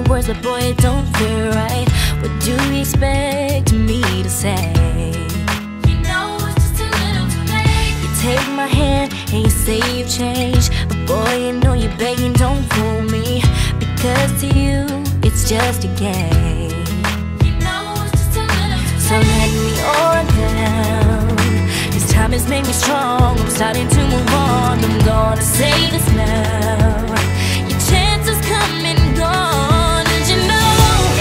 words, but boy, it don't feel right. What do you expect me to say? You know it's just a little too late. You take my hand and you say you've changed, but boy, you know you're begging, don't fool me, because to you, it's just a game. You know it's just a little too late. So let me on down. This time has made me strong. I'm starting to move on. I'm gonna say this now. Your chances come and gone, and you know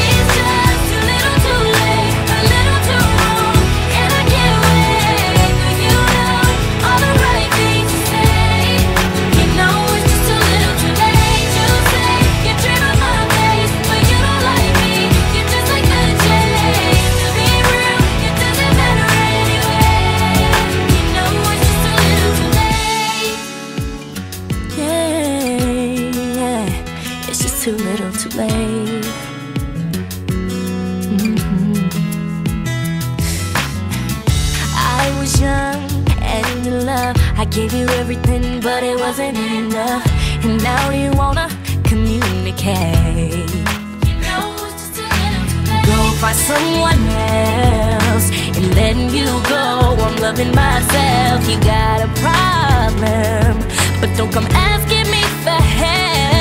it's just too little too late, a little too wrong, and I can't wait for you to know all the right things to say. You know it's just a little too late to say you're dreaming my face, but you don't like me. You're just like the chase. To be real, it doesn't matter anyway. You know it's just a little too late. Yeah, it's just too little too late. I was young and in love. I gave you everything, but it wasn't enough. And now you wanna communicate. You know it's just a little too late. Go find someone else and letting you go. I'm loving myself. You got a problem, but don't come asking me for help.